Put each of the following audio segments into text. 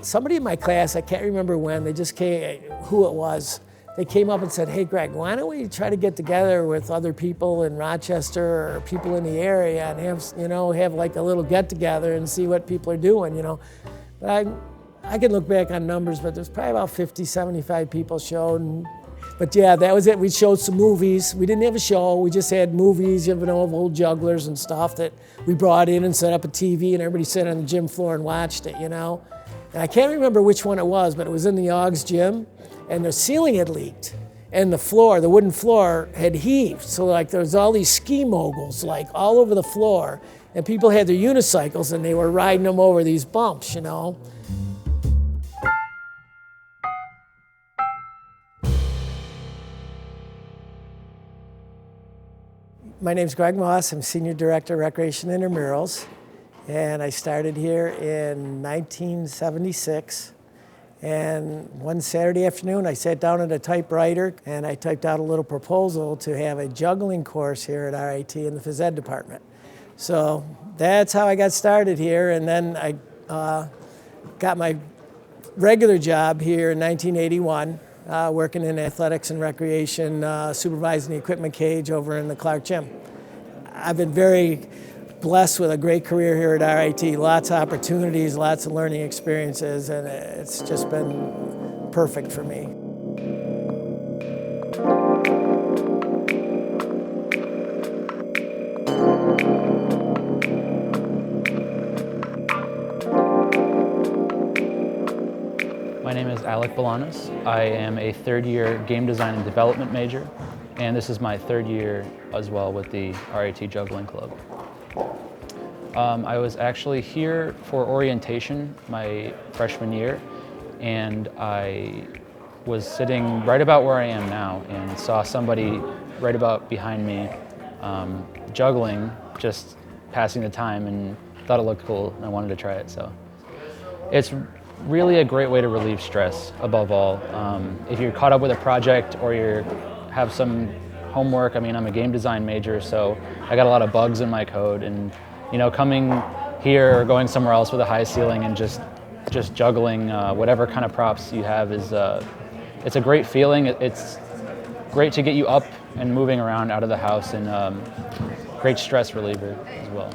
Somebody in my class, I can't remember when, they just came, who it was, they came up and said, hey Greg, why don't we try to get together with other people in Rochester or people in the area and have like a little get together and see what people are doing, But I can look back on numbers, but there's probably about 50, 75 people showed. But yeah, that was it. We showed some movies. We didn't have a show, we just had movies, of old jugglers and stuff that we brought in and set up a TV and everybody sat on the gym floor and watched it, And I can't remember which one it was, but it was in the Augs gym and the ceiling had leaked and the wooden floor had heaved. So like there was all these ski moguls like all over the floor and people had their unicycles and they were riding them over these bumps, My name's Greg Moss. I'm Senior Director of Recreation Intramurals, and I started here in 1976. And one Saturday afternoon, I sat down at a typewriter and I typed out a little proposal to have a juggling course here at RIT in the phys ed department. So that's how I got started here, and then I got my regular job here in 1981. Working in athletics and recreation, supervising the equipment cage over in the Clark Gym. I've been very blessed with a great career here at RIT. Lots of opportunities, lots of learning experiences, and it's just been perfect for me. My name is Alec Bielanos. I am a third-year game design and development major, and this is my third year as well with the RIT Juggling Club. I was actually here for orientation my freshman year, and I was sitting right about where I am now and saw somebody right about behind me juggling, just passing the time, and thought it looked cool and I wanted to try it. So it's really a great way to relieve stress, above all. If you're caught up with a project or you have some homework, I'm a game design major, so I got a lot of bugs in my code, and coming here or going somewhere else with a high ceiling and just juggling whatever kind of props you have is it's a great feeling. It's great to get you up and moving around out of the house, and great stress reliever as well.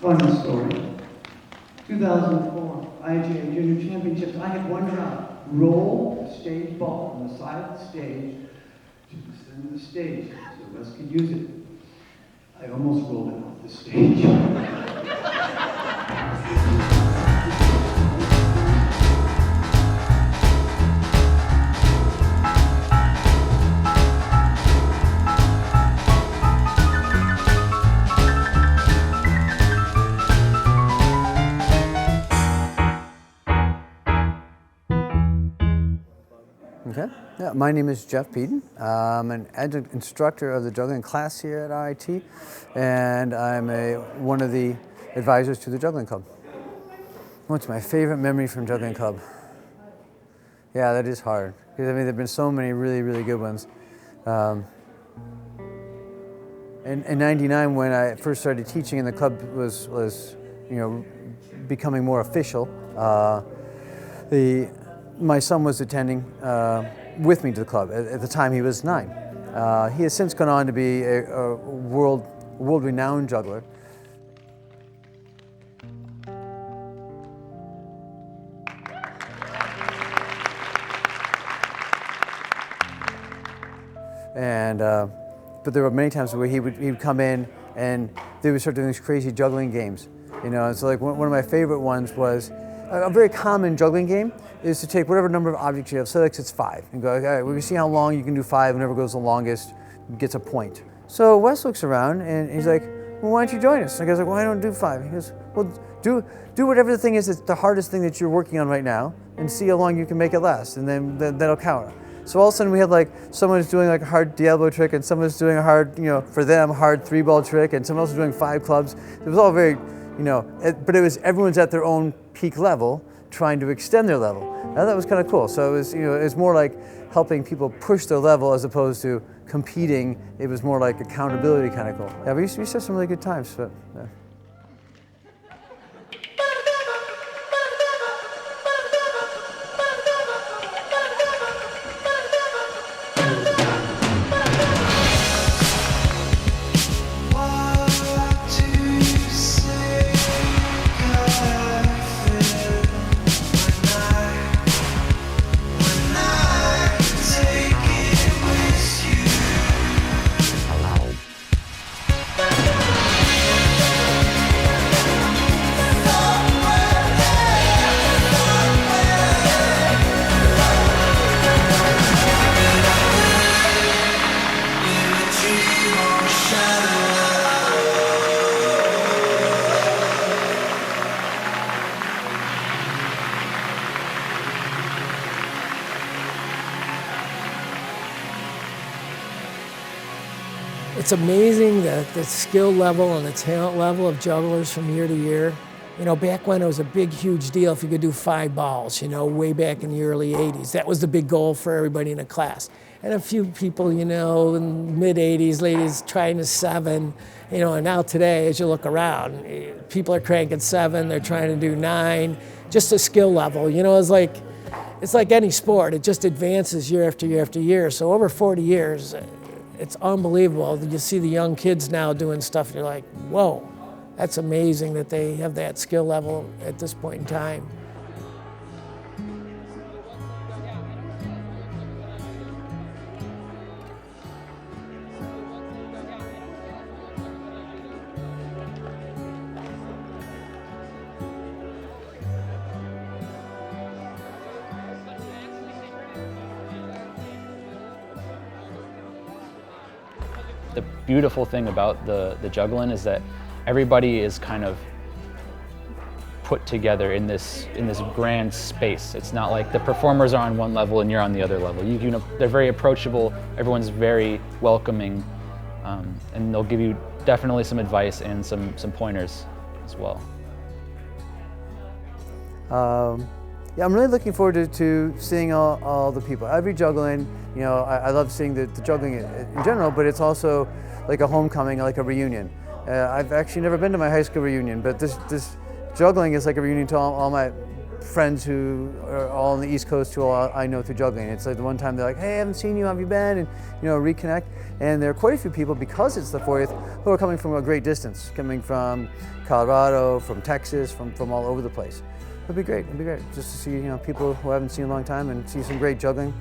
Funny story. 2004, IGA Junior Championships. I had one job: roll the stage ball from the side of the stage to the center of the stage so the rest could use it. I almost rolled it off the stage. Okay. Yeah, my name is Jeff Peden. I'm an adjunct instructor of the juggling class here at RIT, and I'm one of the advisors to the Juggling Club. What's my favorite memory from Juggling Club? Yeah, that is hard, because there have been so many really, really good ones. In '99, when I first started teaching and the club was becoming more official, my son was attending with me to the club. At the time, he was 9. He has since gone on to be a world-renowned juggler. And but there were many times where he would come in and they would start doing these crazy juggling games. And so like one of my favorite ones was a very common juggling game is to take whatever number of objects you have. So like it's 5, and go, all right, we can see how long you can do 5. Whoever goes the longest gets a point. So Wes looks around and he's like, well, why don't you join us? And I was like, well, I don't do 5. He goes, well, do whatever the thing is that's the hardest thing that you're working on right now, and see how long you can make it last, and then that'll count. So all of a sudden we had like someone who's doing like a hard Diablo trick, and someone's doing a hard, for them, hard 3-ball trick, and someone else was doing 5 clubs. It was all very, but it was everyone's at their own peak level, trying to extend their level. Now that was kind of cool. So it was, it was more like helping people push their level as opposed to competing. It was more like accountability kind of cool. Yeah, we used to have some really good times. But, yeah. It's amazing the skill level and the talent level of jugglers from year to year. You know, back when it was a big, huge deal if you could do 5 balls, you know, way back in the early 80s. That was the big goal for everybody in the class. And a few people, you know, in mid 80s, ladies trying to 7, you know, and now today, as you look around, people are cranking 7, they're trying to do 9, just a skill level. You know, it's like any sport, it just advances year after year after year. So over 40 years, it's unbelievable. You see the young kids now doing stuff, and you're like, whoa, that's amazing that they have that skill level at this point in time. The beautiful thing about the Juggle-In is that everybody is kind of put together in this grand space. It's not like the performers are on one level and you're on the other level. You know, they're very approachable. Everyone's very welcoming, and they'll give you definitely some advice and some pointers as well. Yeah, I'm really looking forward to seeing all the people. Every Juggle-In, you know, I love seeing the juggling in general, but it's also like a homecoming, like a reunion. I've actually never been to my high school reunion, but this juggling is like a reunion to all my friends who are all on the East Coast who I know through juggling. It's like the one time they're like, hey, I haven't seen you, how have you been? And, you know, reconnect. And there are quite a few people, because it's the 40th, who are coming from a great distance, coming from Colorado, from Texas, from all over the place. It'd be great just to see, you know, people who I haven't seen in a long time and see some great juggling.